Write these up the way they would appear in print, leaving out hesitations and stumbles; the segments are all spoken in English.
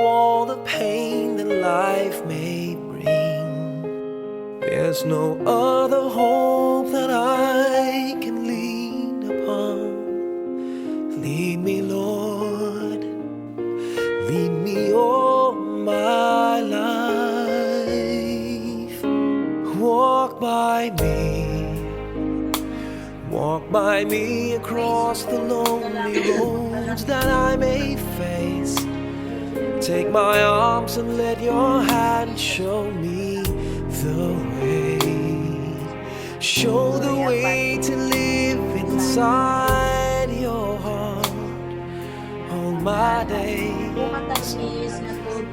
all the pain that life may bring. There's no other hope that I can lean upon. Lead me, Lord, lead me all my life. Walk by me across the lonely roads that I may face. Take my arms and let your hand show me the way. Show the way to live inside your heart all my days,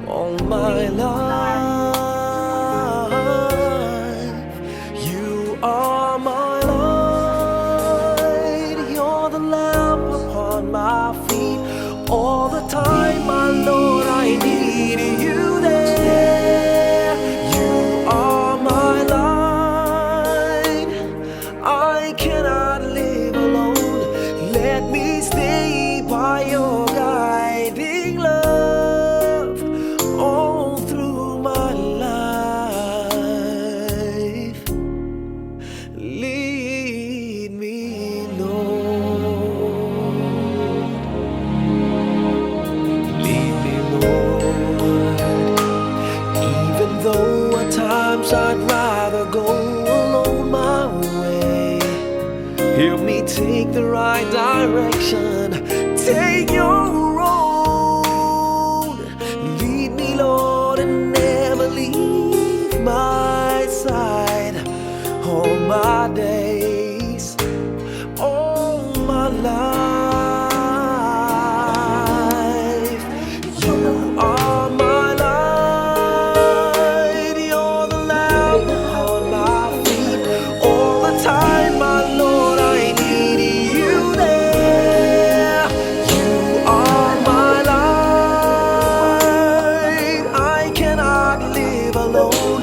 all my life. You are my light, you're the lamp upon my feet. All the time, my Lord, I need you there. You are my light, I cannot live alone. Let me stay by your guiding love all through my life. Lead me, Lord. Lead me, Lord. Even though at times I'd rather go alone my way, help me take the right direction. Take your road. Lead me, Lord, and never leave my side. All my days, all my life. You are my light, you're the lamp upon my feet. All the time, my Lord, I need you there. You are my light, I cannot live alone.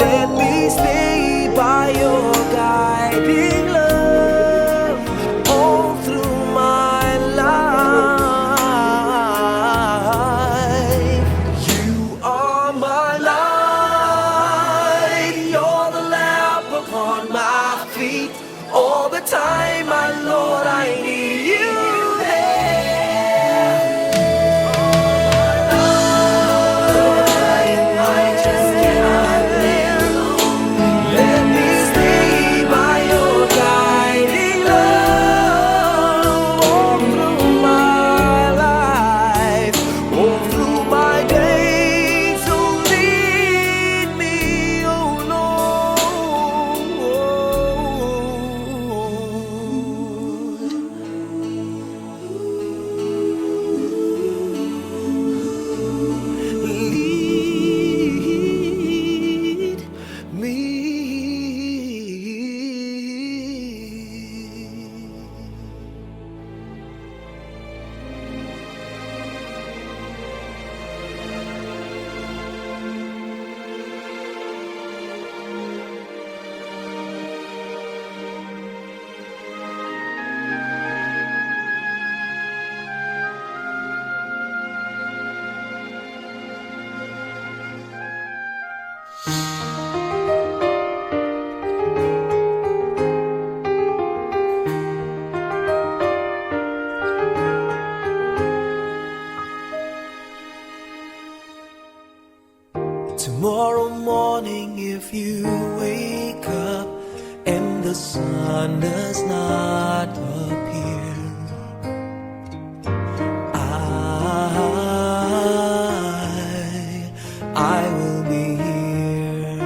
Let me stay by your guiding love all through my life. You are my light, you're the lamp upon my feet. All the time, my Lord, I need you there. I just cannot live alone. Let me stay by your guiding love all through my life, all through my days. So lead me, oh Lord. Lead me. Tomorrow morning, if you wake up and the sun does not appear, I will be here.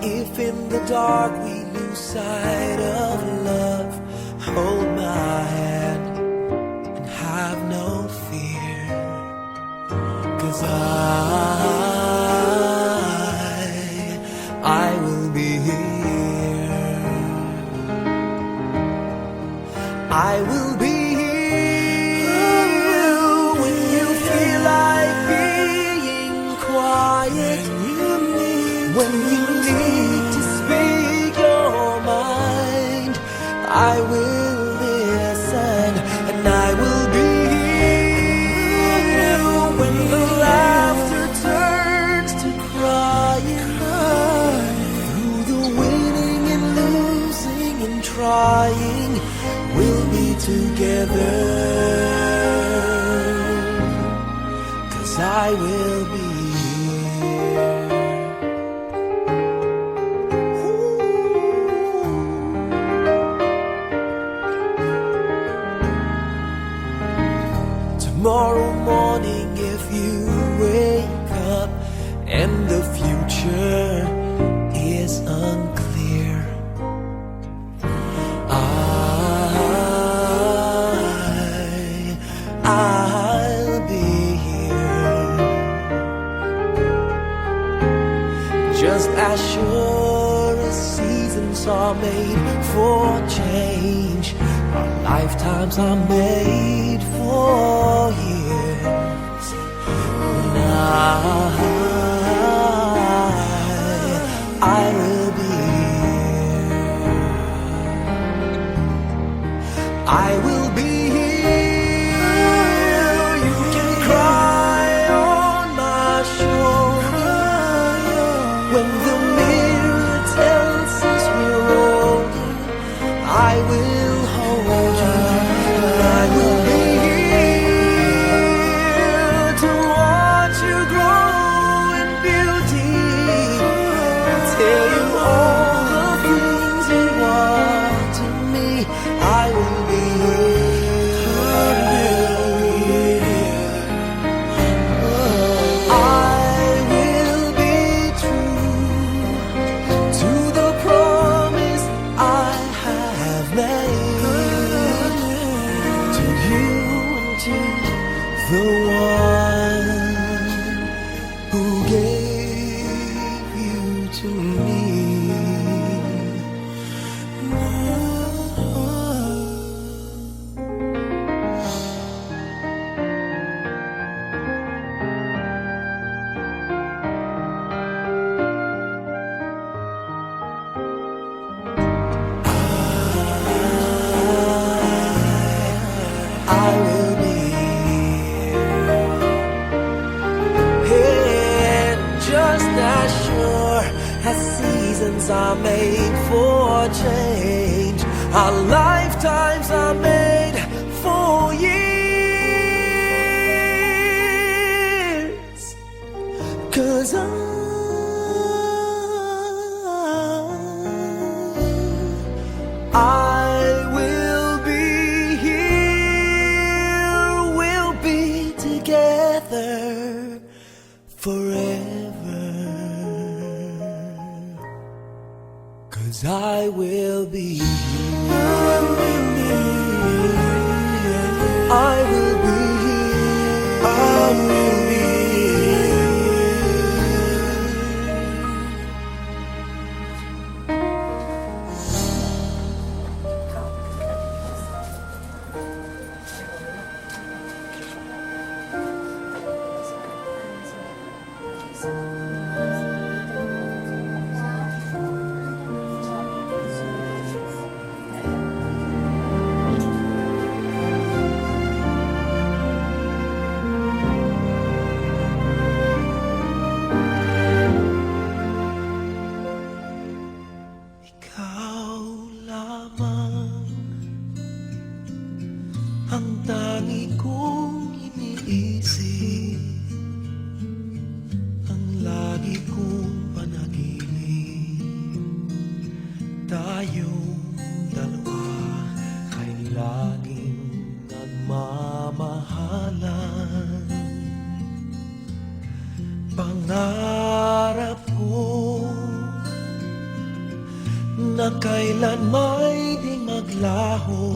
If in the dark we lose sight of love, hold my hand and have no fear, 'cause I will be here. I will be here when you feel like being quiet, when you need to speak your mind. I will listen and I I will be here. Tomorrow morning, if you wake up and the future is unclear, I'll be here. Just as sure as seasons are made for change, our lifetimes are made for years. And I will be here. I will be here. You can cry on my shoulder when the mirror tells us we're older. I will hold you. I will be here to watch you grow in beauty and tell you all the things you want to me. I will be the one who gave you to me. I will be just as sure as seasons are made for change, our lifetimes are made for years. 'Cause I will be here, we'll be together forever. 'Cause I will be here. I will be here. I will be here. Ang tangi kong iniisip, ang lagi kong panaginip, tayong dalawa ay laging nagmamahalan. Pangarap ko na kailan may di maglaho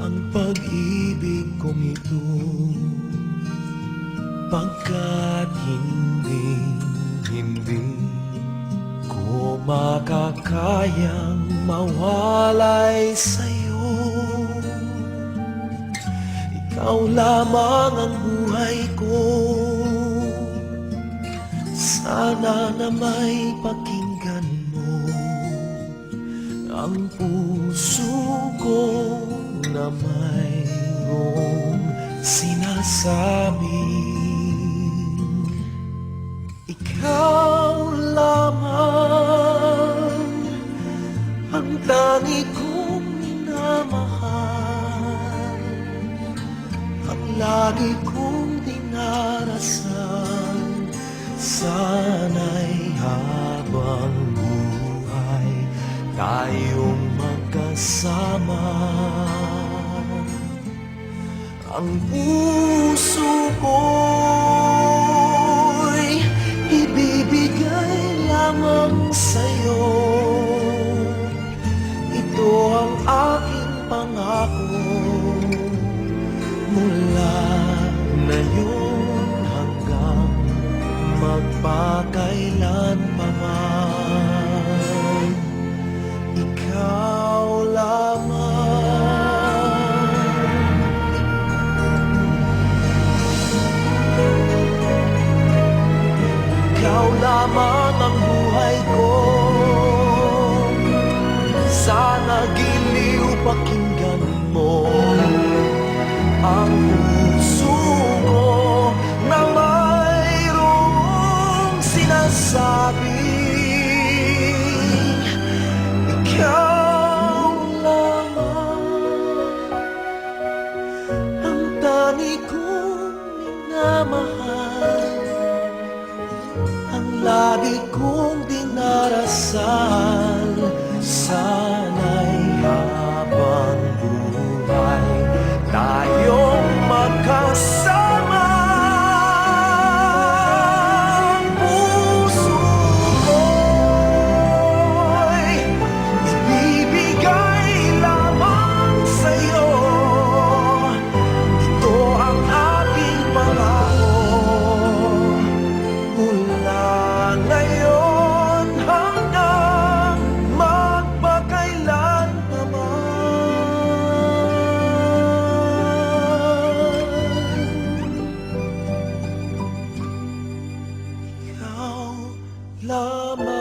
ang pag-ibig kong ito, pagkat hindi ko makakayang mawalay sa'yo. Ikaw lamang ang buhay ko, sana na may pakinggan mo ang puso ko na mayroong sinasabing ikaw lamang ang tangi kong minamahal, ang lagi kong sana'y habang buhay tayong magkasama. Ang puso ko'y ibibigay lamang sa'yo. Ito ang aking pangako mula ngayon hanggang magpakailan pa man. Ikaw lamang. Ikaw lamang ang buhay ko. Sana giliw pakinggan mo ang puso ko na mayroong sinasabi. Ikaw lamang ang tani kong minamahal, ang lagi kong dinarasal. Sana'y habang buhay tayong magkasama. Ang puso ko'y ibibigay lamang sa'yo. Ito ang aking pangako mula ngayon hanggang magpakailan pa man. Ikaw lamang.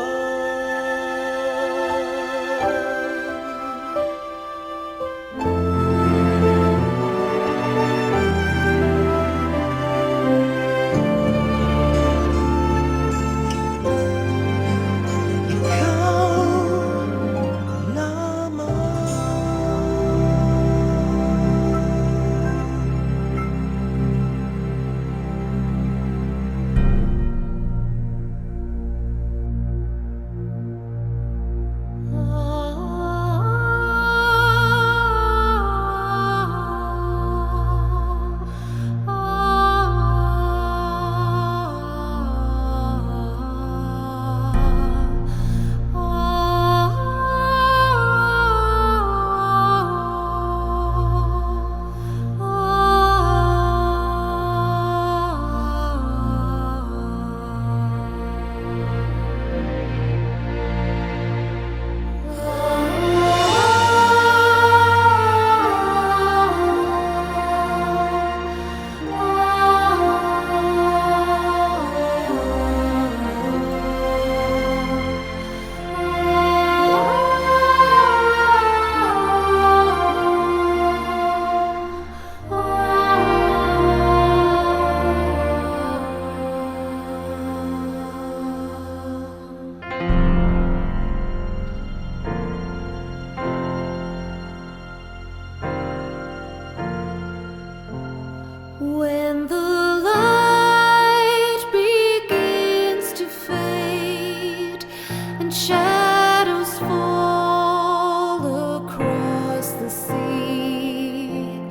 When the light begins to fade and shadows fall across the sea,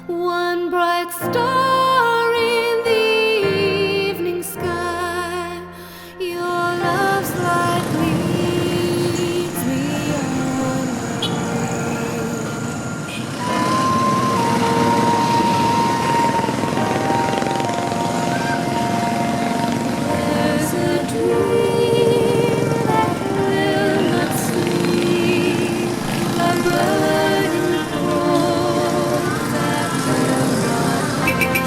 one bright star in the evening sky, your love's light leads me on my There's a dream that will not sleep, a burning hope that will not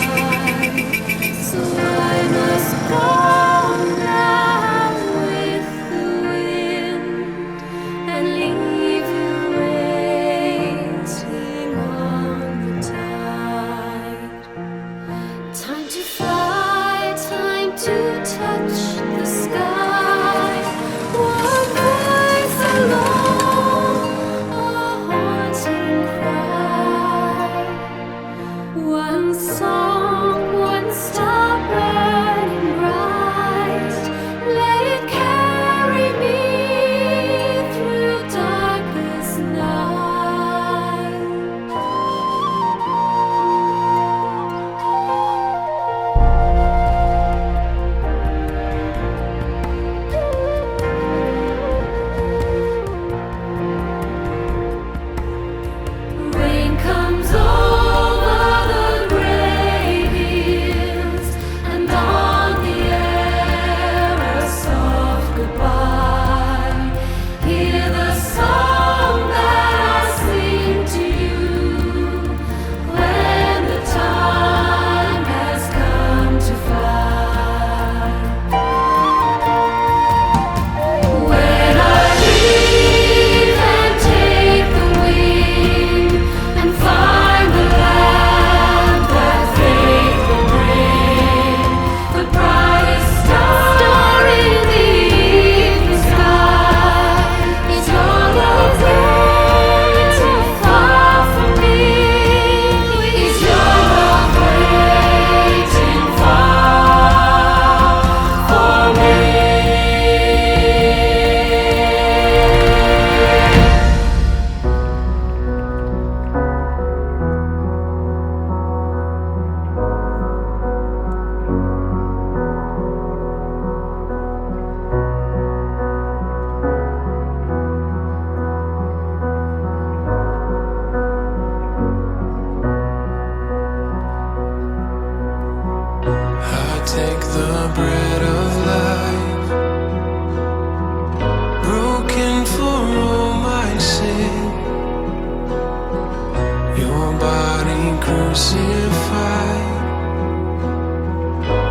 crucified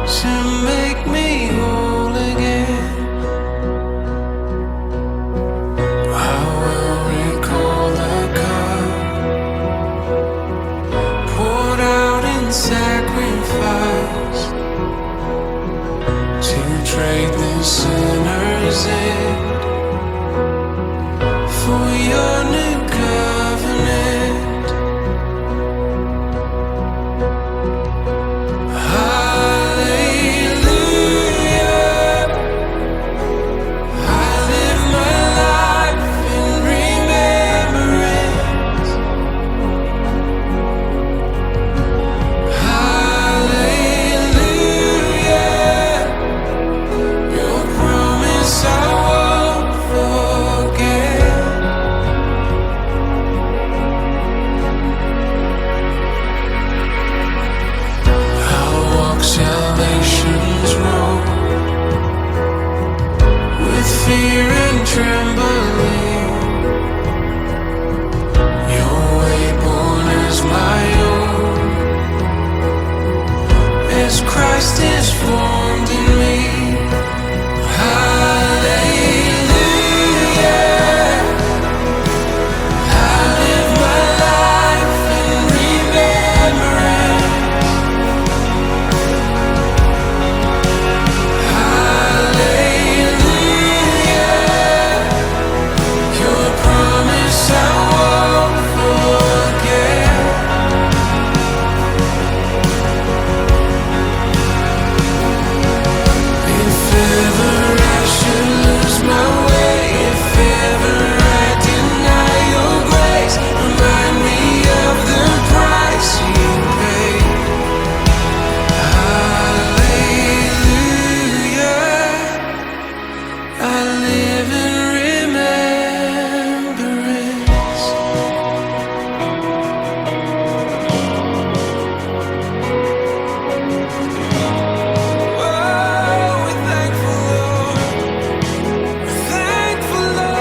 to make me whole again. I will recall the cup poured out in sacrifice to trade the sinner's end for your new covenant. Hallelujah, I live my life in remembrance. Hallelujah, your promise I won't forget. I'll walk salvation's road with fear and trembling. Your way born as my own, as Christ is formed in me. Hallelujah, I live my life in remembrance. Hallelujah, your promise I won't forget. If ever I should lose my way, if ever I deny your grace, remind me of the price you paid. Hallelujah, I live in remembrance. Oh, we're thankful, Lord. We're thankful, Lord.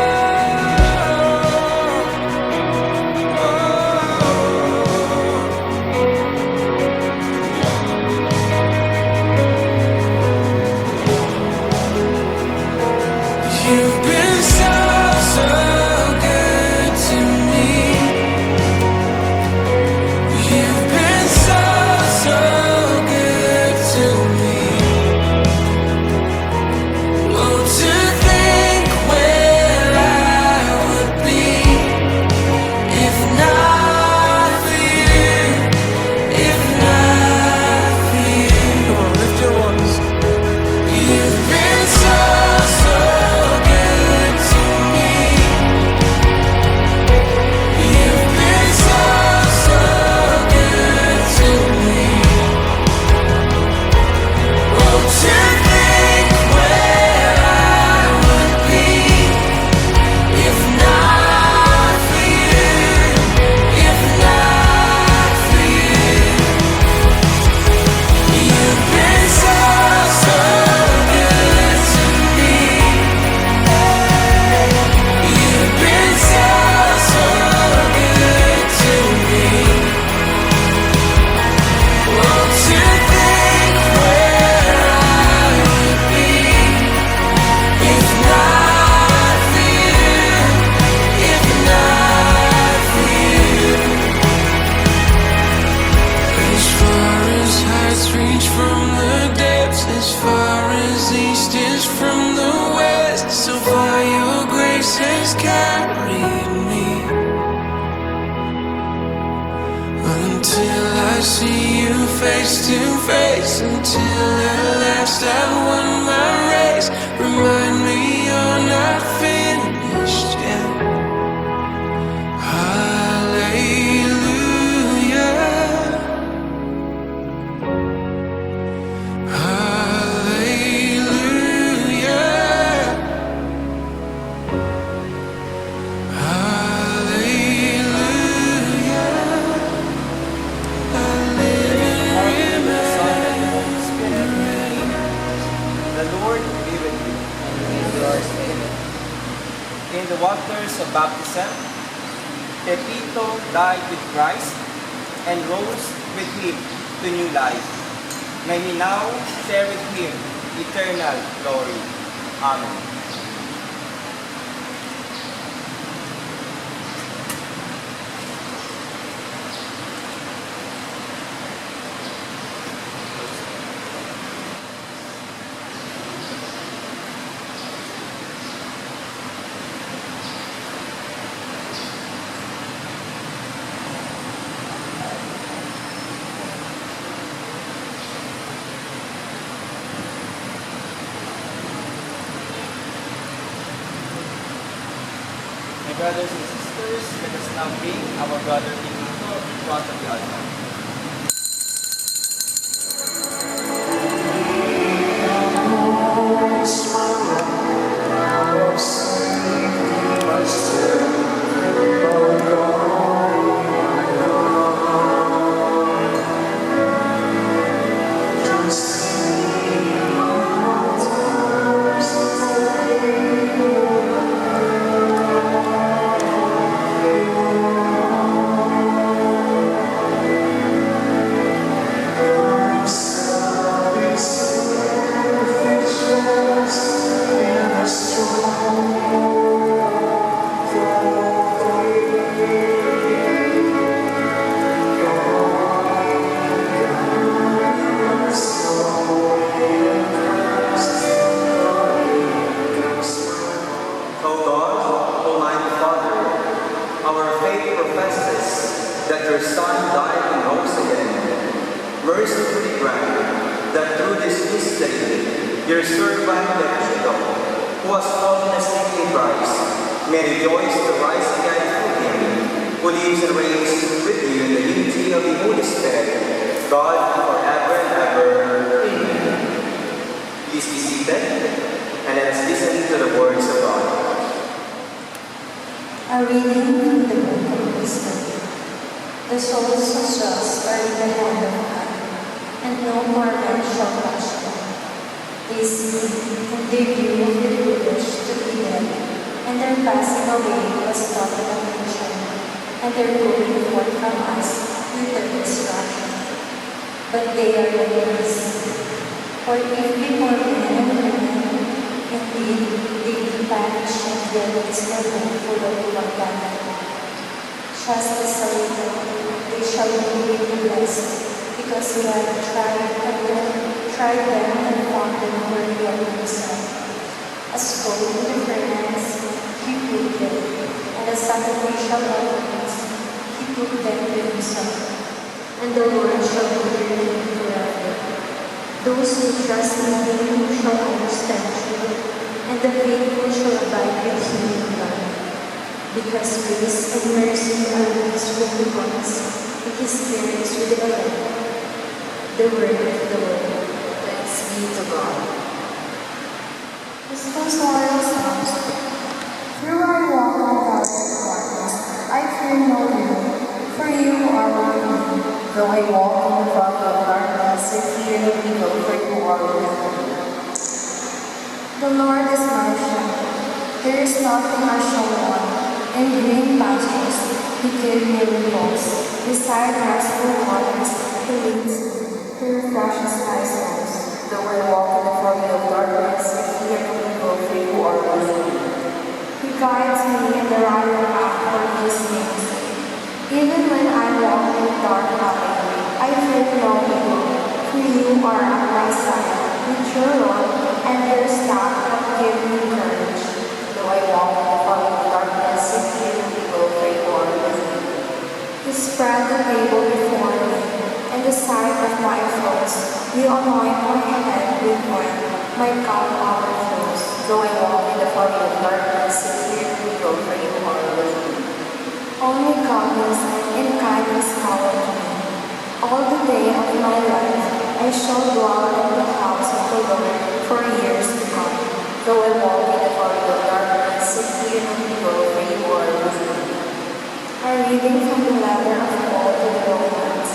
You've been so, so good to me. You've been so, so good to me. Oh, to think where I would be if not for you, if not for you. Come on, lift your voice. You've been so, so good to me. You've been so, so good to me. Oh, to think where I would be if not for you, if not for you. You've been so, so good to me. You've been so, so good to me. Oh, to think where I would be if not for you, if not for you. As far as heights reach from the depths, as far as east is from the west, so far your grace has carried me. Until I see you face to face, until at last I've won my race. Remind me you're not finished yet. Hallelujah, hallelujah, hallelujah. I live in remembrance. The Lord be with you. In the waters of baptism, Pepito died with Christ and rose with him to new life. May we now share with him eternal glory. Amen. My brothers and sisters, let us now bring our brother Benito in front of the altar. Mercifully grant that through this mystery, your servant Benito, who has fallen asleep in Christ, may rejoice to rise again through him, who lives and reigns with you in the unity of the Holy Spirit, God forever and ever. Amen. Please be seated, and let us listen to the words of God. A reading from the book of wisdom. The souls of just are in the hand of God, and no mortal shall touch them. They see and they view the foolish to be dead, and their passing away was not an affliction, and their going forth from us with their destruction. But they are the least. For if before men and women, indeed they perish and there is no hope for the abundant. Just as a little, they shall be really blessed, because God tried them and found them worthy of himself. As gold in the furnace, he put them, and as sacrificial offerings, he put them to himself. And the Lord shall be with them forever. Those who trust in him shall understand truth, and the faithful shall abide with him in God. Because grace and mercy are his with us, and his spirit is with the elect. The word of the Lord. Thanks be to God. This pastoral sounds. Through our walk on God's darkness, I fear no evil, for you are with me. Though I walk in the valley of darkness, I fear no evil, for you are with me. The Lord is my shepherd. There is nothing I shall want. In green pastures, he gives me repose. Beside restful waters, he leads me. He refreshes my souls. Though I walk in the valley of darkness, I fear no evil, for you are with me. He guides me in the right path for his name's sake. Even when I walk in the dark valley, I fear no evil, for you are at my side. With your rod and your staff have given me courage. Though I walk in the valley of darkness, I fear no evil, for you are with me. You spread the table before me, and the sight of my foes. You anoint my head with oil, my cup overflows. Though I walk in the valley of darkness, I fear no evil, for you are with me. Only goodness and kindness follow me. All the day of my life, I shall dwell in the house of the Lord for years to come. Though I walk in the valley of darkness, I fear no evil, for you are with me. A reading from the letter of Paul to the Romans.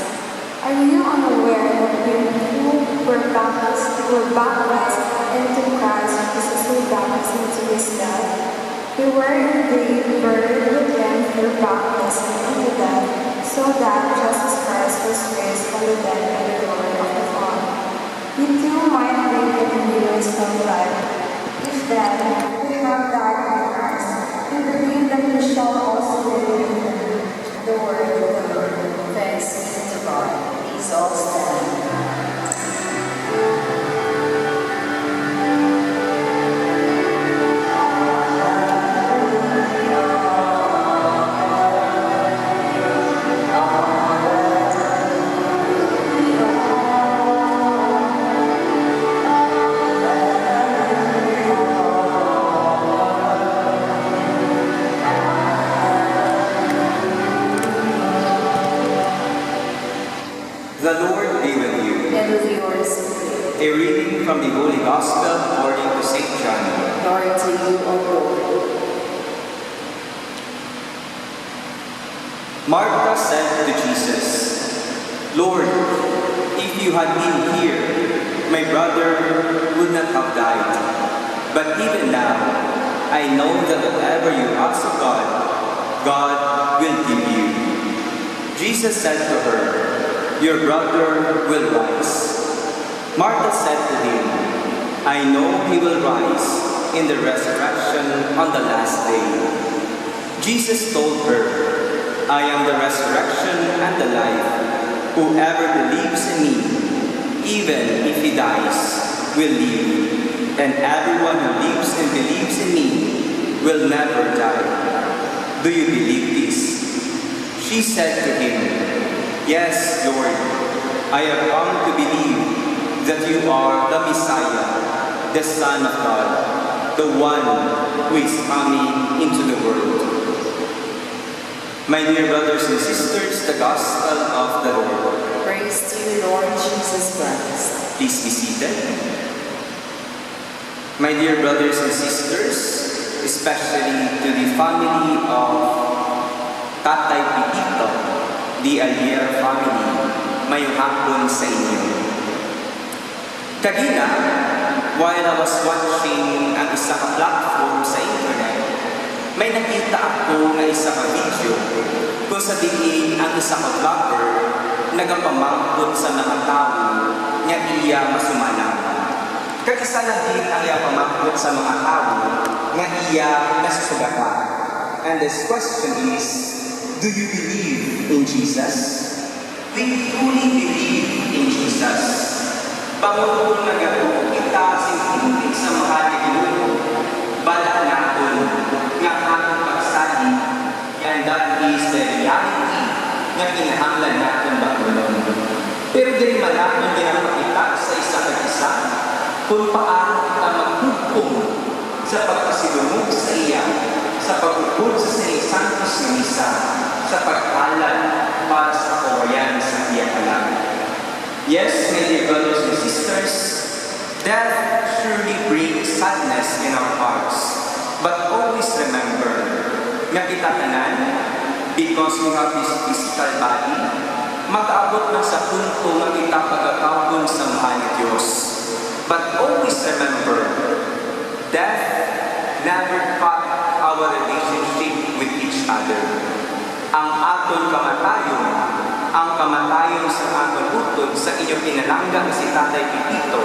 Are you unaware that we who were baptized into Christ Jesus were baptized into his death? We were indeed buried with him through baptism into death, so that just as Christ The Lord be with you. and with yours. A reading from the Holy Gospel according to St. John. Glory to you, O Lord. Martha said to Jesus, Lord, if you had been here, my brother would not have died. But even now, I know that whatever you ask of God, God will give you. Jesus said to her, your brother will rise. Martha said to him, I know he will rise in the resurrection on the last day. Jesus told her, I am the resurrection and the life. Whoever believes in me, even if he dies, will live. And everyone who lives and believes in me will never die. Do you believe this? She said to him, Yes, Lord, I have come to believe that you are the Messiah, the Son of God, the one who is coming into the world. My dear brothers and sisters, the Gospel of the Lord. Praise to you, Lord Jesus Christ. Please be seated. My dear brothers and sisters, especially to the family of Tatay Pipito, the Alier family, mayong hapon sa inyo. Kagina, while I was watching ang isa ka platform sa internet, may nakita ako na isa ka video kung sabihin ang isa ka vlogger nagapamangkot sa mga tao nga iya masumanang. Kagisa na din ang iya pamangkot sa mga tao nga iya nasusugata. And this question is, do you believe in Jesus? Do you truly believe in Jesus? Pangulong nagato kita sing sa mga Ginoo, bala naton nga atong pagsali, and that is the reality na kinahanglan natin bangulong. Pero diri man natin ginapakita sa isa ka isa kung paano kita maghukom sa pagpasilumog sa iya, sa pag-upod sa Saint Santos na misa, sa pagkalan para sa kawayan sa iya kalang. Yes, my dear brothers and sisters, death surely brings sadness in our hearts. But always remember, nga kita tanan, because we have this physical body, mag-aabot na sa punto nga kita pagkakabon sa mahal ni Diyos. But always remember, death never cut our relationship with each other. Ang aton kamatayon, ang kamatayon sa aton utod sa inyong pinalanggang si Tatay Pipito,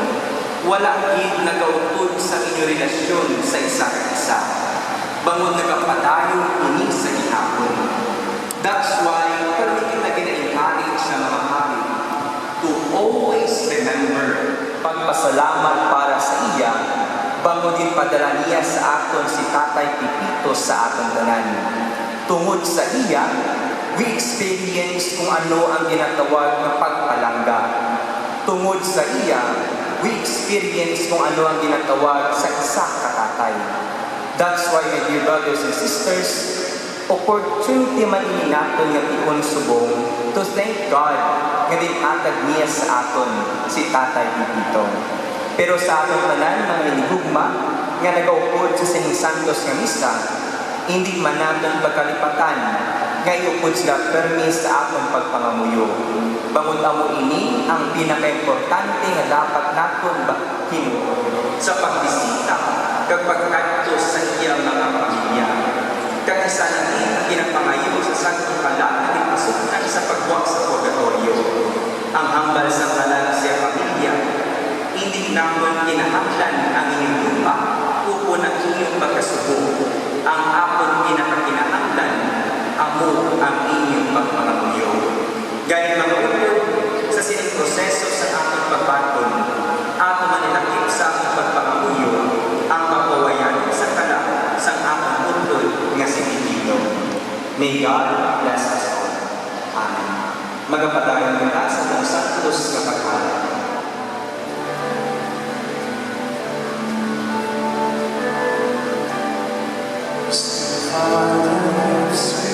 wala gid nagautod sa inyong relasyon sa isa ka isa. Bangod nagapadayon ini sa gihapon. That's why kami kita gina-encourage sa mga kami to always remember pagpasalamat para sa iya, bangod din padala niya sa aton si Tatay Pipito sa aton tanan. Tungod sa iya, we experience kung ano ang ginatawag na pagpalangga. Tungod sa iya, we experience kung ano ang ginatawag sa isa katatay. That's why, my dear brothers and sisters, opportunity man ini naton nga ikon subong to thank God nga dinhatag niya sa aton si Tatay Pipito. Pero sa aton tanan mga hinigugma nga nagaupod sa Saint Santos nga misa, hindi man naton pagkalipatan nga iupod sila permis sa atong pagpangamuyo. Bangod amo ini ang pinaka-importante nga dapat naton bahin sa pagbisita kag pagkadto sa iyang mga pamilya. Kag isa na din ang ginapangayo sa Santo Kala na pasuknan sa pagbuwak sa purgatorio. Ang hambal sa kalan siya pamilya, hindi naman kinahanglan ang inyong lupa upo ng inyong pagkasubo. Ang apon pinakakinahanglan, amo ang inyong pagpangamuyo. Gayong mga upod sa sining proseso sa ating pagbaton, ato manilakip sa ating pagpangamuyo, ang kapawayan sa kala sa ating upod nga si Pipito. May God bless us all. Amen. Magapadayon kita sa mga santos na pagkalan. Father, sweet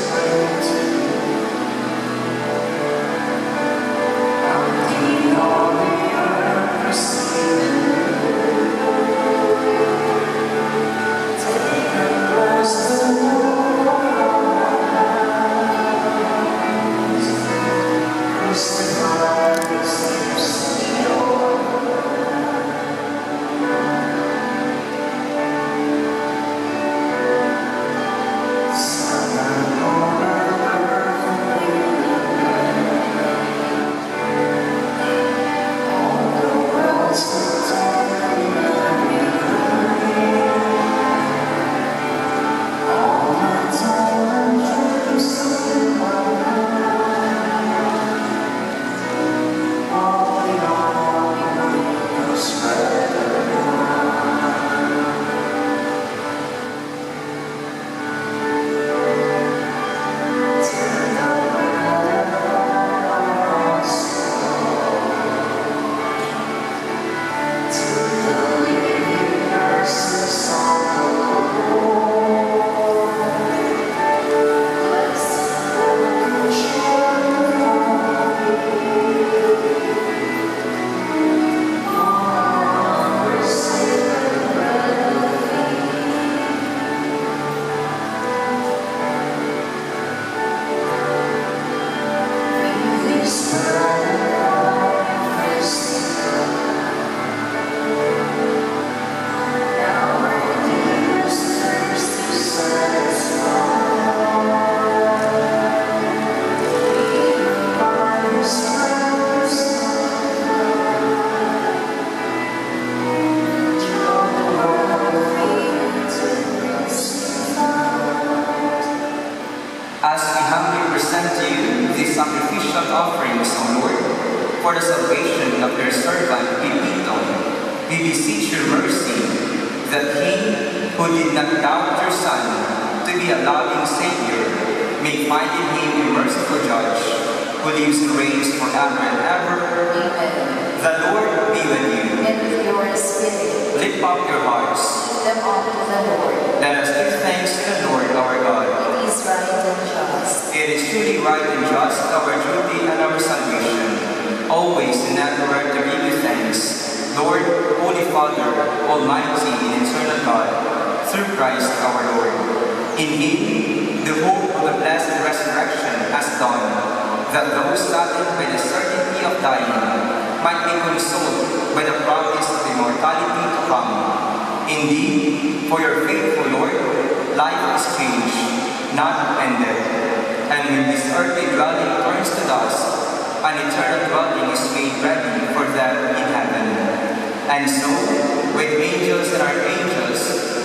for the salvation of your servant Pipito, we beseech your mercy that he who did not doubt your Son to be a loving Savior may find in him a merciful Judge who lives and reigns forever and ever. Amen. The Lord be with you. And with your spirit, Lift up your hearts. lift them up to the Lord. Let us give thanks to the Lord our God. It is right and just. It is truly right and just, our duty and our salvation, always and everywhere to give you thanks, Lord, Holy Father, Almighty and eternal God, through Christ our Lord. In him, the hope of the blessed resurrection has dawned, that those saddened by the certainty of dying might be consoled by the promise of immortality to come. Indeed, for your faithful Lord, life is changed, not ended. And when this earthly dwelling turns to dust, an eternal dwelling is made ready for them in heaven. And so, with angels and archangels,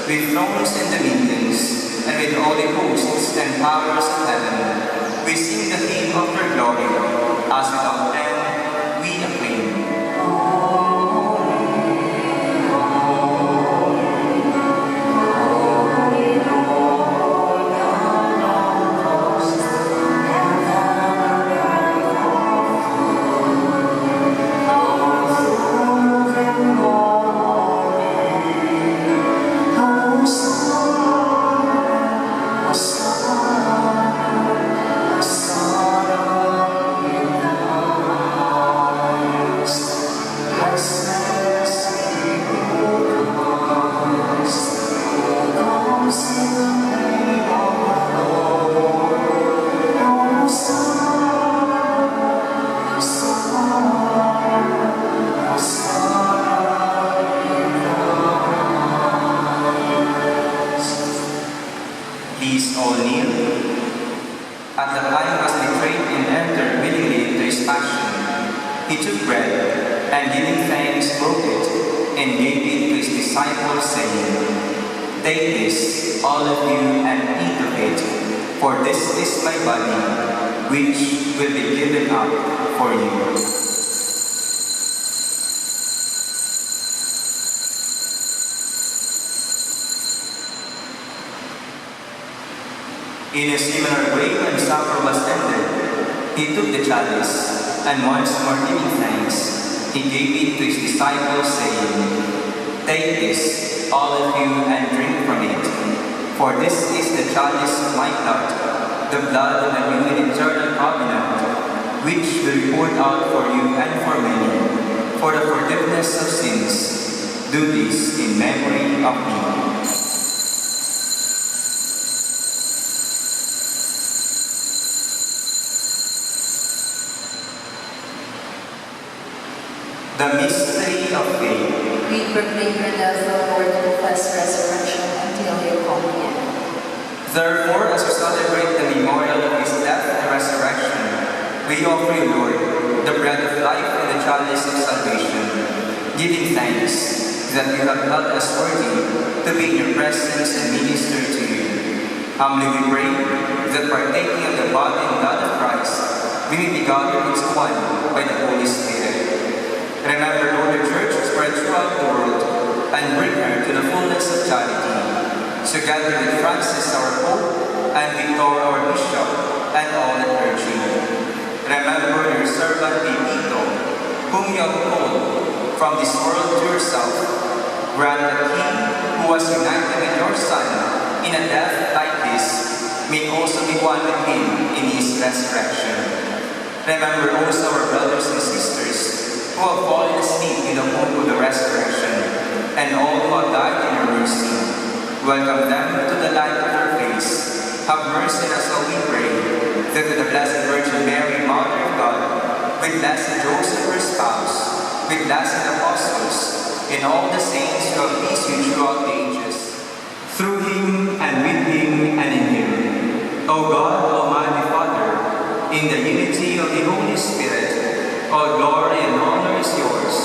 with thrones and dominions, and with all the hosts and powers of heaven, we sing the hymn of your glory, as without end we acclaim. Please all kneel. At the time was betrayed and entered willingly into his passion, he took bread, and giving thanks, broke it, and gave it to his disciples, saying, Take this, all of you, and eat of it, for this is my body, which will be given up for you. In a similar way, when supper was ended, he took the chalice, and once more giving thanks, he gave it to his disciples, saying, Take this, all of you, and drink from it, for this is the chalice of my blood, the blood of the new and eternal covenant, which will be poured out for you and for many, for the forgiveness of sins. Do this in memory of me. The mystery of faith. We proclaim your death, O Lord, and confess resurrection until you come again. Therefore, as we celebrate the memorial of his death and resurrection, we offer you, Lord, the bread of life and the chalice of salvation, giving thanks that you have held us worthy to be in your presence and minister to you. Humbly we pray that partaking of the body and blood of Christ, we may be gathered into one by the Holy Spirit. Remember, Lord, the Church spread throughout the world, and bring her to the fullness of charity. Together with Francis, our Pope, and Victor, our Bishop, and all the clergy. Remember your servant Pipito, whom you have called from this world to yourself. Grant that he who was united with your Son in a death like this may also be one with him in his resurrection. Remember also our brothers and sisters who have fallen asleep in the hope of the resurrection, and all who have died in your mercy. Welcome them to the light of your face. Have mercy on us, all we pray, that with the Blessed Virgin Mary, Mother of God, with Blessed Joseph, her spouse, with blessed apostles, and all the saints who have pleased you throughout the ages, through him, and with him, and in him, O God, Almighty Father, in the unity of the Holy Spirit, all glory and honor is yours,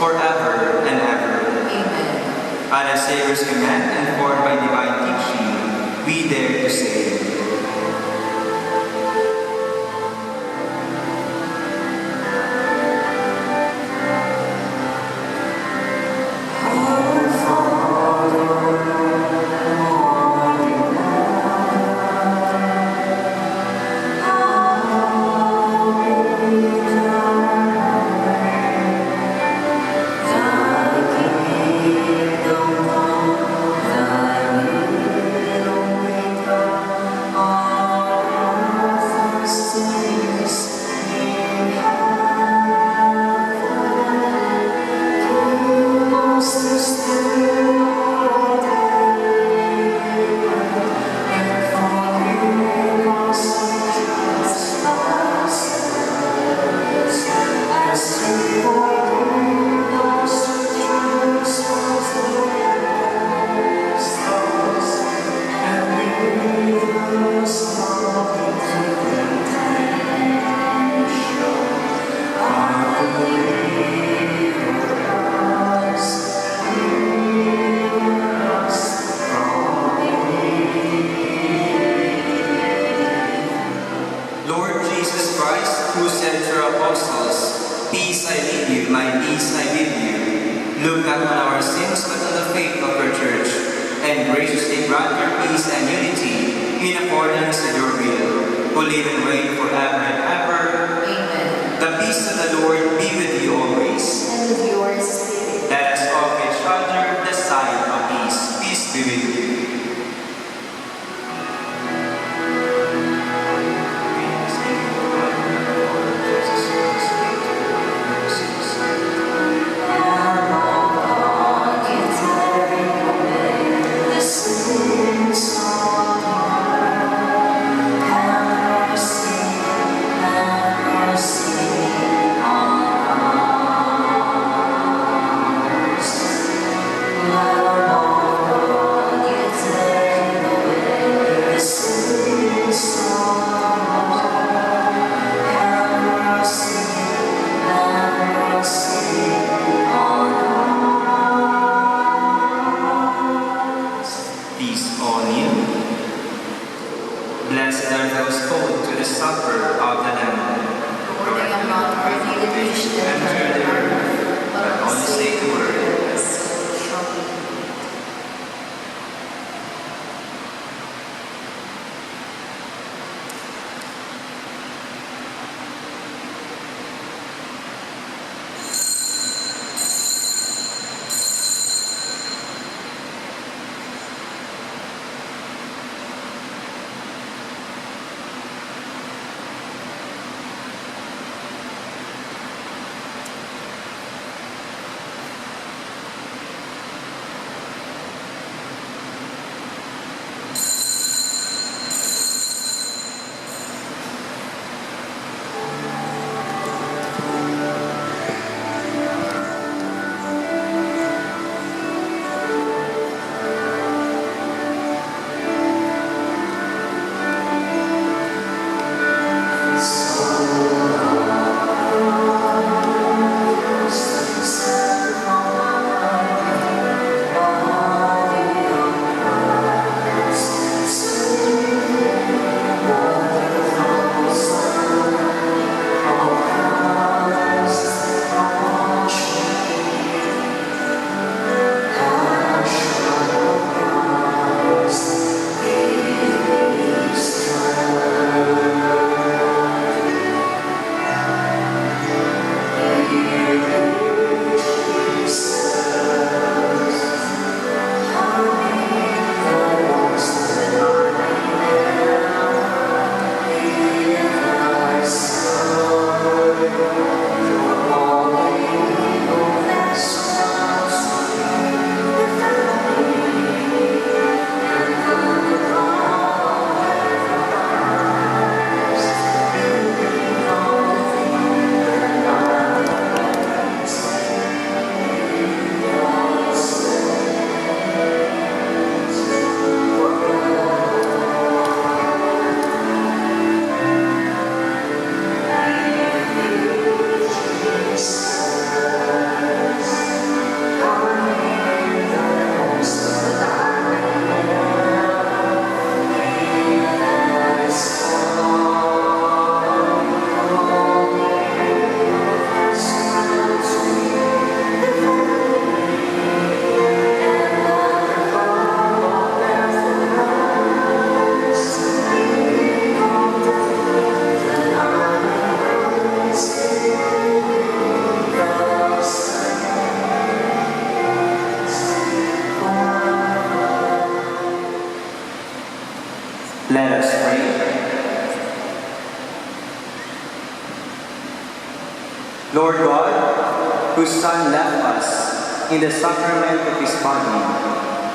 forever and ever. Amen. At a Savior's command and formed by divine teaching, we dare to say, my peace I give you. Look not on our sins, but on the faith of your church, and graciously grant your peace and unity in accordance with your will, who live and reign forever and ever. Amen. The peace of the Lord be with you always. And with your spirit. Let us offer each other the sign of peace. Peace be with you. Peace on you. Blessed are those called to the supper of the Lamb. Lord, I am not worthy to reach the Enter the earth, but only say the word. so shall be. Let us pray. Lord God, whose Son left us in the sacrament of His body,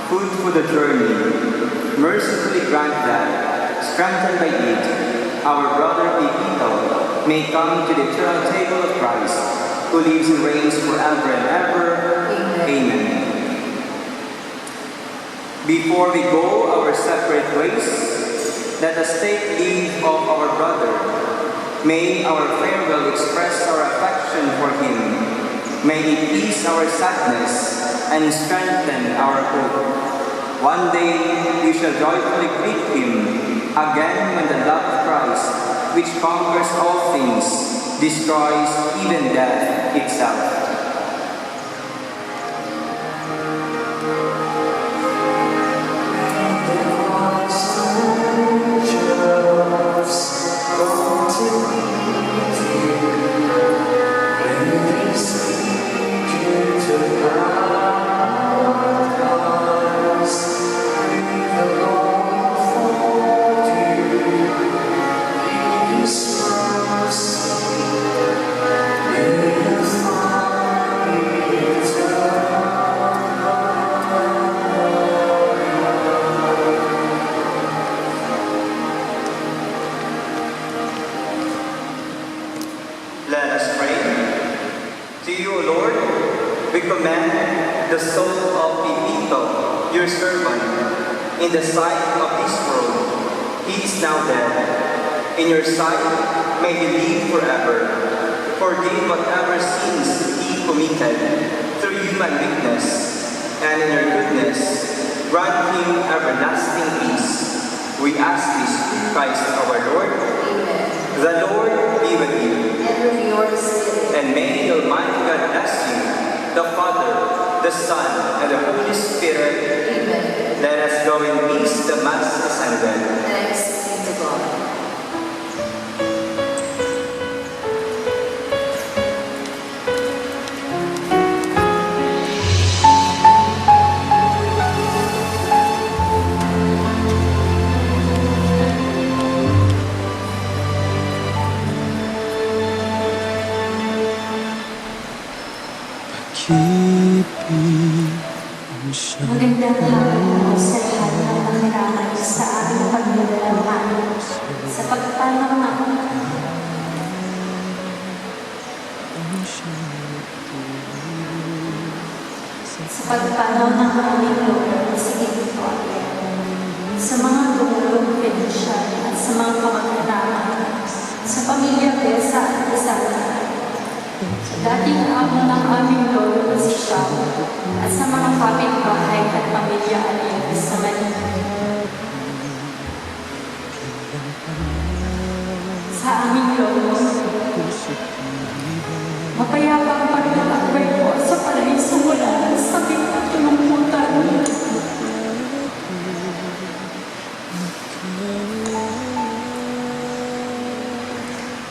food for the journey, mercifully grant that, strengthened by it, our brother Pepito may come to the eternal table of Christ, who lives and reigns forever and ever. Amen. Before we go our separate ways, let us take leave of our brother. May our farewell express our affection for him. May it ease our sadness and strengthen our hope. One day we shall joyfully greet him again when the love of Christ, which conquers all things, destroys even death itself. To you, O Lord, we commend the soul of Pipito, your servant, in the sight of this world. He is now dead. In your sight, may he live forever. Forgive whatever sins he committed through human weakness, and in your goodness, grant him everlasting peace. We ask this through Christ our Lord. Amen. The Lord be with you. And with your spirit. And may the Almighty God bless you, the Father, the Son, and the Holy Spirit. Amen. Let us go in peace. The Mass is ended. Thanks be to God. Magandang hapon po sa lahat ng nakiramay sa aming pagdadalaman sa pagpanaw ng aming Lord sa Victoria, sa mga tumulong pensya at sa mga kamag-anak, sa pamilya Tessa at Isala, sa dating amo ng aming lolo na si Shaw, at sa mga kapitbahay at pamilya Alias sa Manila. Sa aming lolo, mapayapang paglalakbay po sa paraiso mula sa sakit at kalungkutan.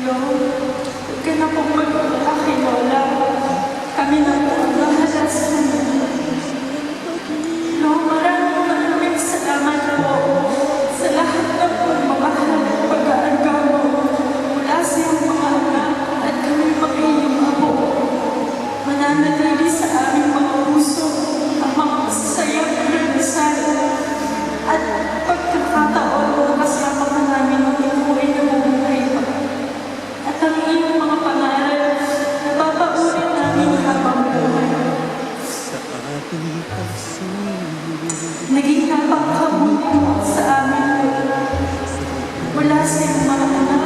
Huwag ka na pong mag-alala kay Lola. Kami na po ang bahala sa kanya. Maraming salamat po sa lahat ng pagmamahal at pag-aargamo mula sa iyong mga anak at kami mga iyong apo. Mananatili sa aming mga puso ang mga masasayang karanasan at pagkakataon na kasama ka namin ng iku'y nabubuhay pa. At ang iyong mga pangalan na babaunin namin habang buhay. Naging napakabuti mo sa amin mula sa iyong mga anak,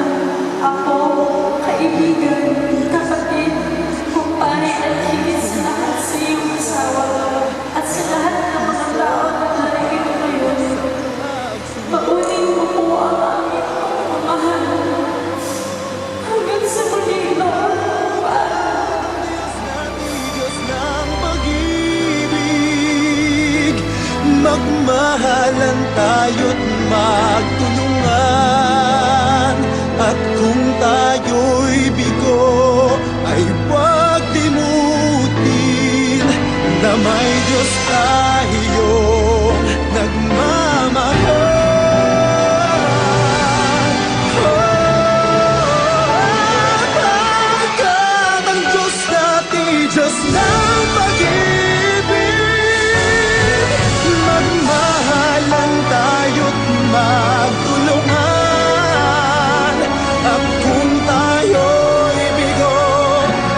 apo, kaibigan, kapatid, kumpare at higit sa lahat sa iyong asawa at sa lahat ng mga tao na narito ngayon. Paunin mo po ang aming pagmamahal hanggang sa muli, Lord. Magmahalan tayo't magtulungan. At kung tayo'y bigo, ay huwag limutin na may Diyos tayong nagmamahal. Pagkat ang Diyos natin, Diyos ng pag-ibig. Magmahalan tayo't magtulungan. At kung tayo'y bigo,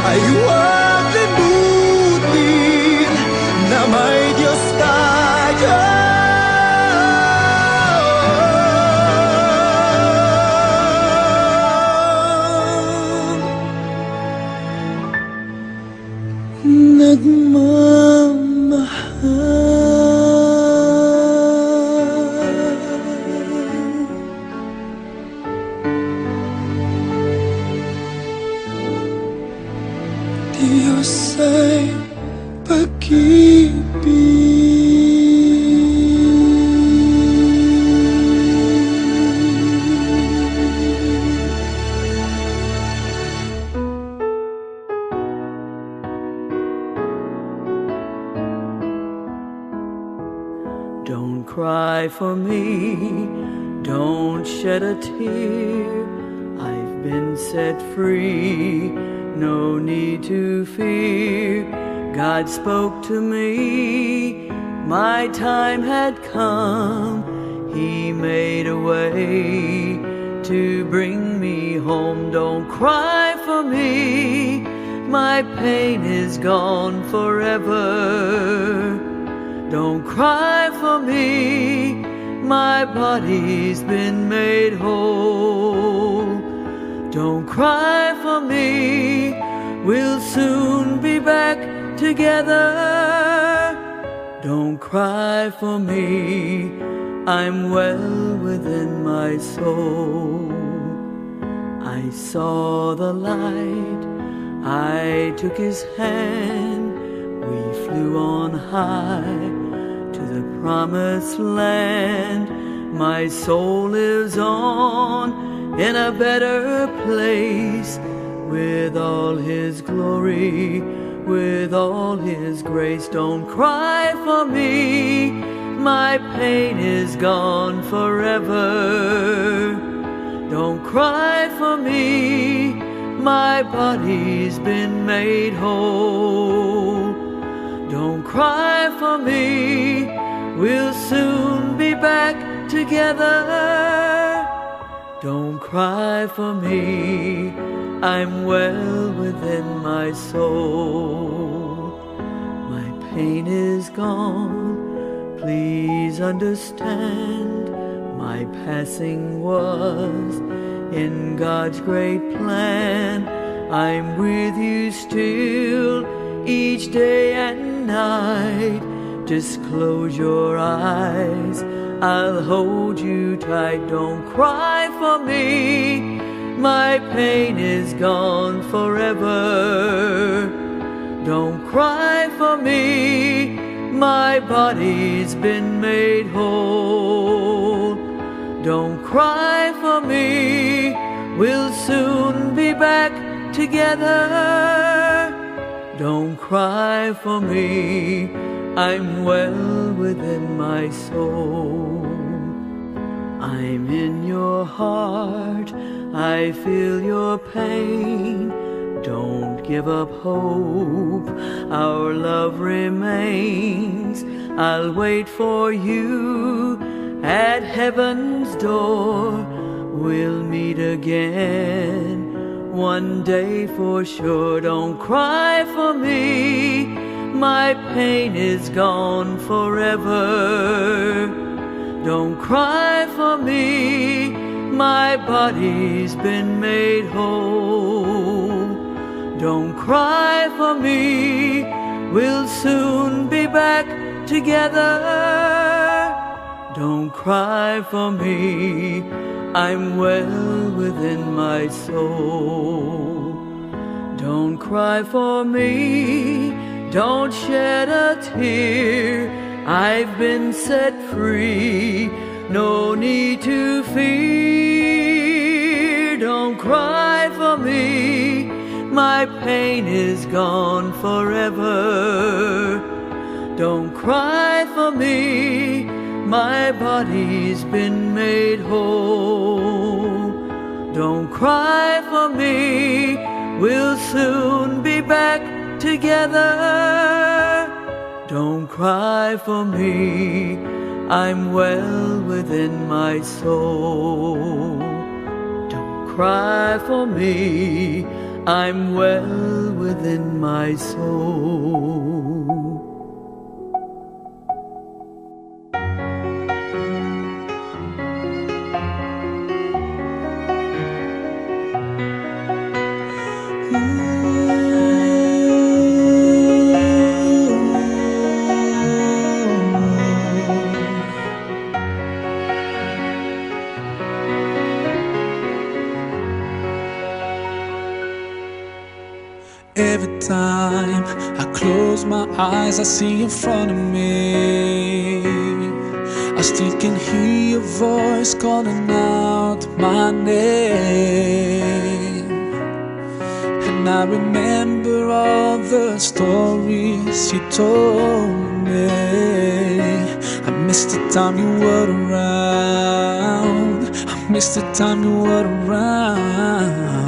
ay huwag limutin na may Diyos tayo. Nagmamahal. Diyos ay Don't cry for me, don't shed a tear. I've been set free, no need to fear. God spoke to me, my time had come. He made a way to bring me home. Don't cry for me, my my pain is gone forever. Don't cry for me, my body's been made whole. Don't cry for me, we'll soon be back together. Don't cry for me, I'm well within my soul. I saw the light, I took his hand, we flew on high to the promised land. My soul lives on in a better place, with all his glory, with all his grace. Don't cry for me, my pain is gone forever. Don't cry for me, my body's been made whole. Don't cry for me, we'll soon be back together. Don't cry for me, I'm well within my soul. My pain is gone, please understand. My passing was in God's great plan. I'm with you still each day and night. Just close your eyes, I'll hold you tight. Don't cry for me, my pain is gone forever. Don't cry for me, my body's been made whole. Don't cry for me, we'll soon be back together. Don't cry for me, I'm well within my soul. I'm in your heart, I feel your pain. Don't give up hope, our love remains. I'll wait for you at heaven's door. We'll meet again one day for sure. Don't cry for me, my pain is gone forever. Don't cry for me, my body's been made whole. Don't cry for me, we'll soon be back together. Don't cry for me, I'm well within my soul. Don't cry for me, don't shed a tear. I've been set free, no need to fear. Don't cry for me, my pain is gone forever. Don't cry for me, my body's been made whole. Don't cry for me, we'll soon be back together. Don't cry for me, I'm well within my soul. Don't cry for me, I'm well within my soul. Every time I close my eyes, I see in front of me. I still can hear your voice calling out my name. And I remember all the stories you told me. I miss the time you were around. I miss the time you were around.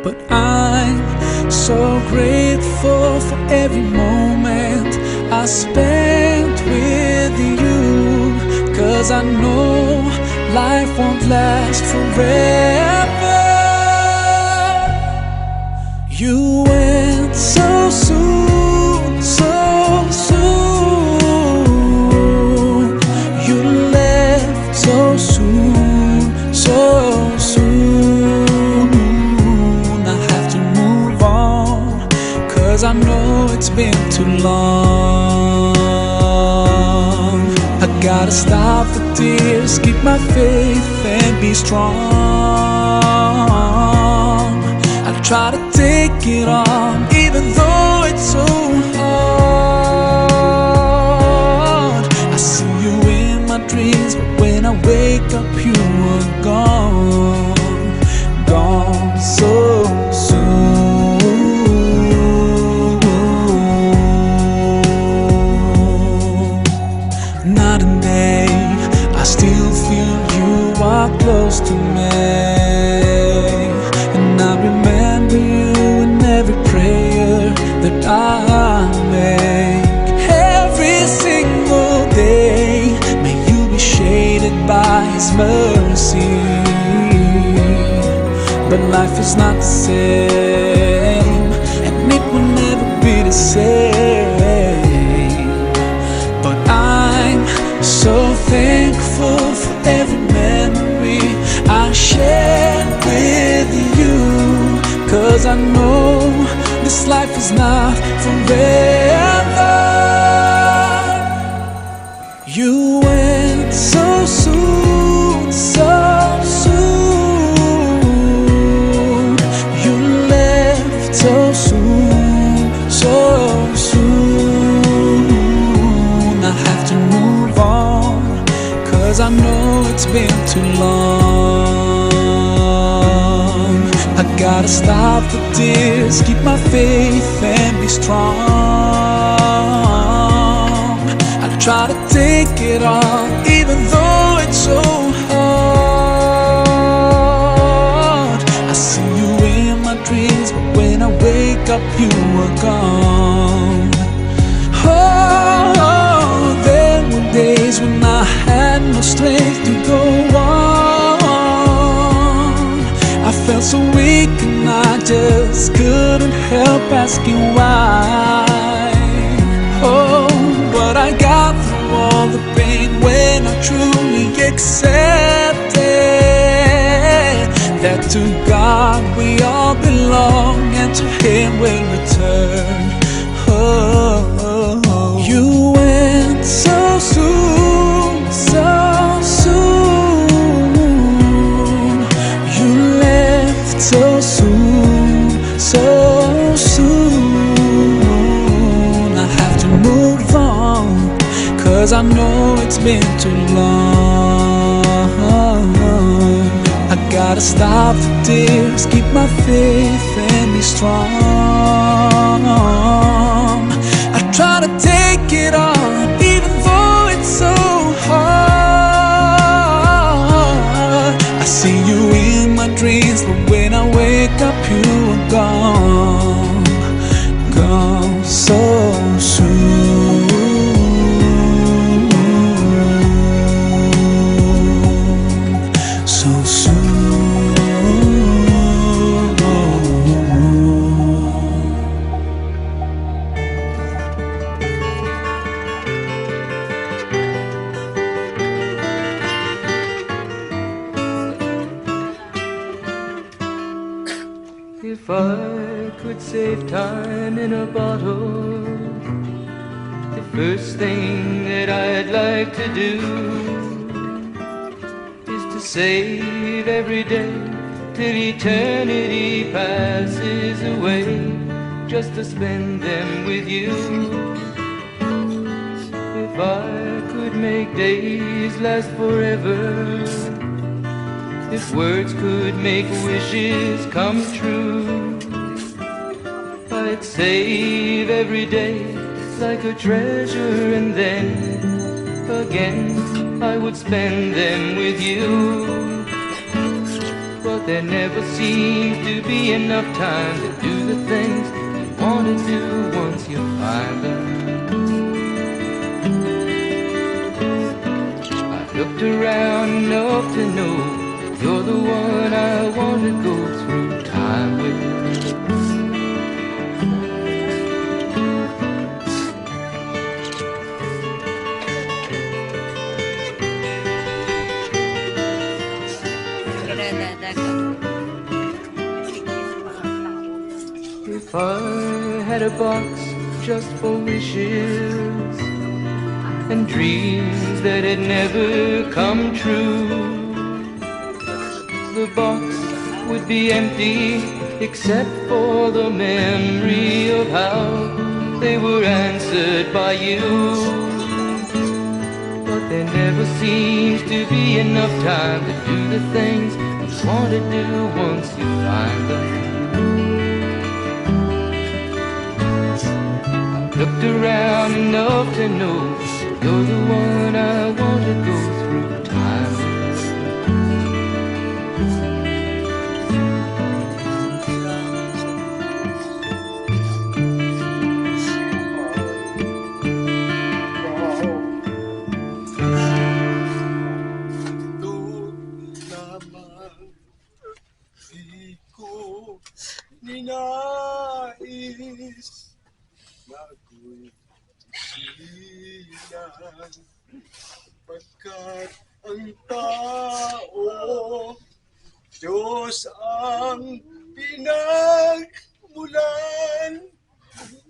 But I'm so grateful for every moment I spent with you, 'cause I know life won't last forever. You went so soon, so soon. You left so soon, so soon. I have to move on, 'cause I know it's been too long. I gotta stop the tears, keep my faith and be strong. I try to take it on, even though it's so hard. I see you in my dreams, but when I wake up you were gone, gone so soon. Night and day, I still feel you are close to me, and I remember you in every prayer that I make. Every single day, may you be shaded by His mercy. But life is not the same, and it will never be the same. But I'm so thankful for every memory I shared with you, 'cause I know this life is not forever. You went so soon, so soon. You left so soon, so soon. I have to move on, 'cause I know it's been too long. I gotta stop the tears, keep my faith and be strong. I try to take it on, even though it's so hard. I see you in my dreams, but when I wake up you are gone. Oh, there were days when I had no strength to go on. I felt so weak and I just couldn't help asking why. Oh, but I got through all the pain when I truly accepted that to God we all belong, and to Him we'll return. Oh, you went so soon, so soon. You left so soon, so soon. I have to move on, 'cause I know it's been too long. I gotta stop the tears, keep my faith and be strong. I try to take it on, even though it's so hard. I see you in my dreams, but when I wake up you are gone, gone so soon. So If I could save time in a bottle, the first thing that I'd like to do is to save every day till eternity passes away, just to spend them with you. If I could make days last forever, if words could make wishes come true, I'd save every day like a treasure, and then again I would spend them with you. But there never seems to be enough time to do the things you want to do once you find them. I've looked around enough to know you're the one I want to go through time with. If I had a box just for wishes and dreams that had never come true, the box would be empty except for the memory of how they were answered by you. But there never seems to be enough time to do the things you want to do once you find them. I've looked around enough to know you're the one I want to go through time. Di ko ninais na ako'y isilan, pagkat ang tao, Diyos ang pinagmulan,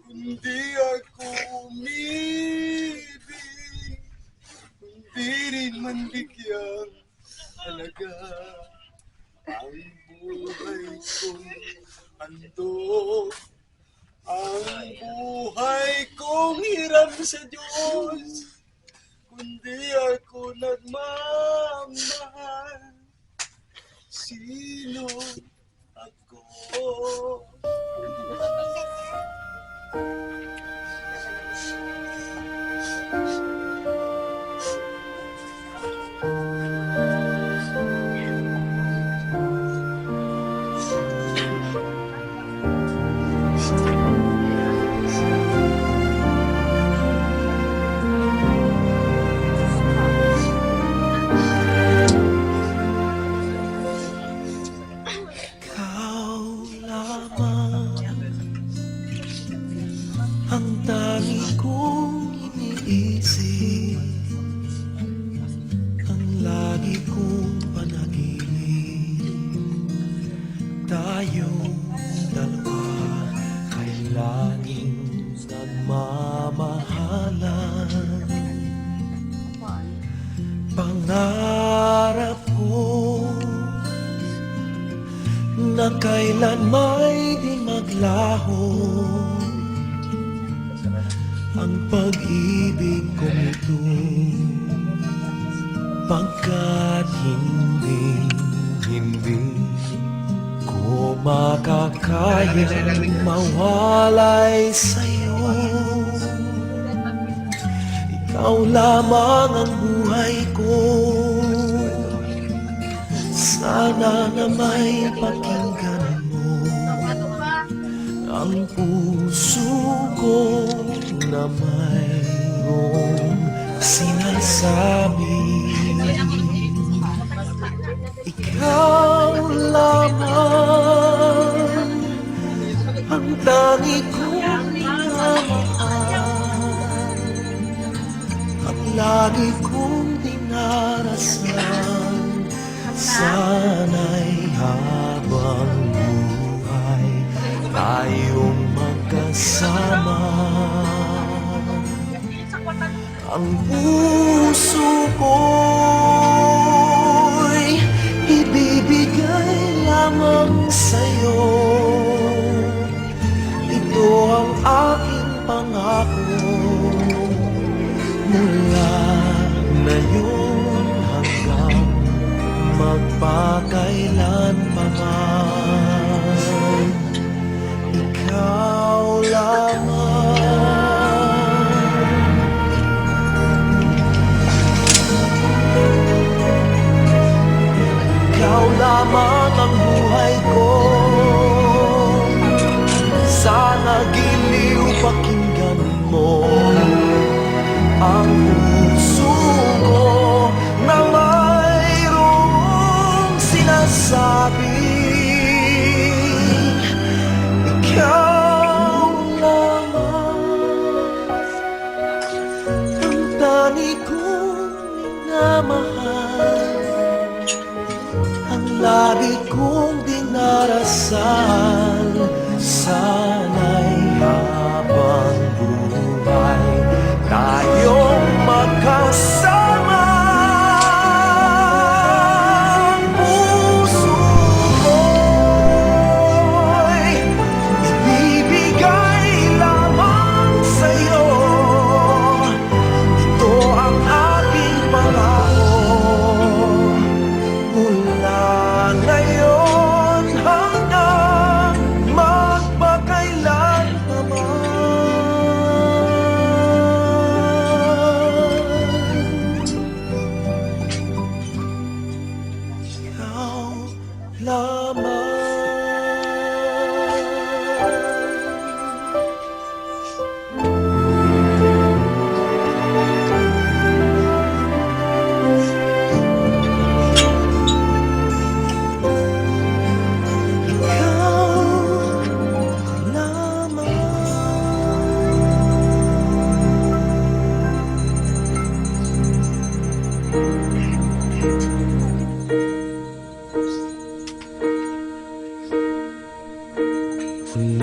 kundi ako umibig, kundi rin man bigyang halaga. Ang buhay kong handog, ang buhay kong hiram sa Diyos, kundi ako nagmamahal. Sino ako? Ikaw lamang ang tangi kong iniisip, ang lagi kong panaginip. Tayong dalawa ay laging nagmamahalan. Pangarap ko na kailan may di maglaho ang pag-ibig kong ito, pagkat hindi ko makakayang mawalay sa'yo. Ikaw lamang ang buhay ko, sana na may pakinggan mo ang puso ko na mayroong sinasabi. Ikaw lamang ang tangi kong minamahal, ang lagi kong dinarasal. Sana'y habang buhay tayong magkasama. Ang puso ko'y ibibigay lamang sa'yo. Ito ang aking pangako mula ngayon hanggang magpakailan pa man. Ikaw lamang. Ikaw lamang ang buhay ko, sana giliw pakinggan mo ang puso ko na mayroong sinasabi. Ikaw lamang ang tani kong minamahal, ang lagi kong dinarasal. Sana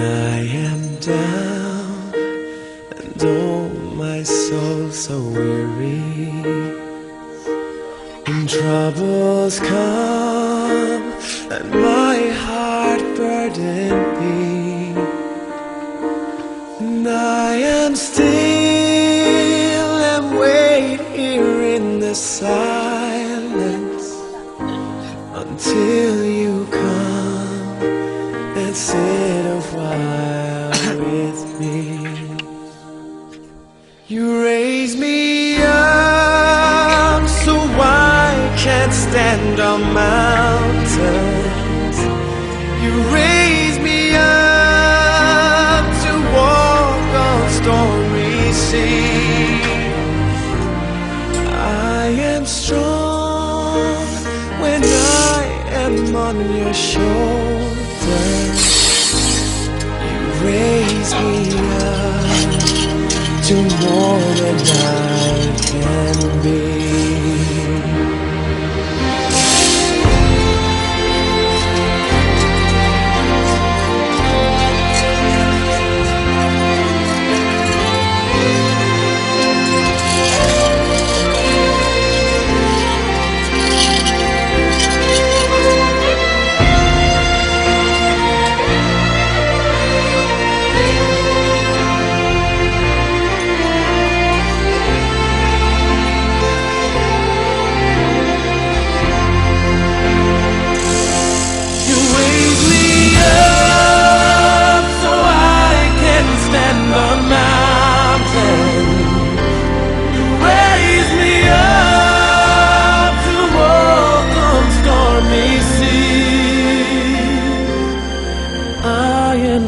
I am down and oh my soul so weary, when troubles come and my heart burden be, and I am still and wait here in the silence until you come and sit a while with me. You raise me up so I can't stand on mountains. You raise me up to walk on stormy seas. I am strong when I am on your shoulders. You raise me up to more than I can be.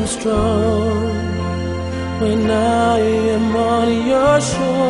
Strong when I am on your shoulders.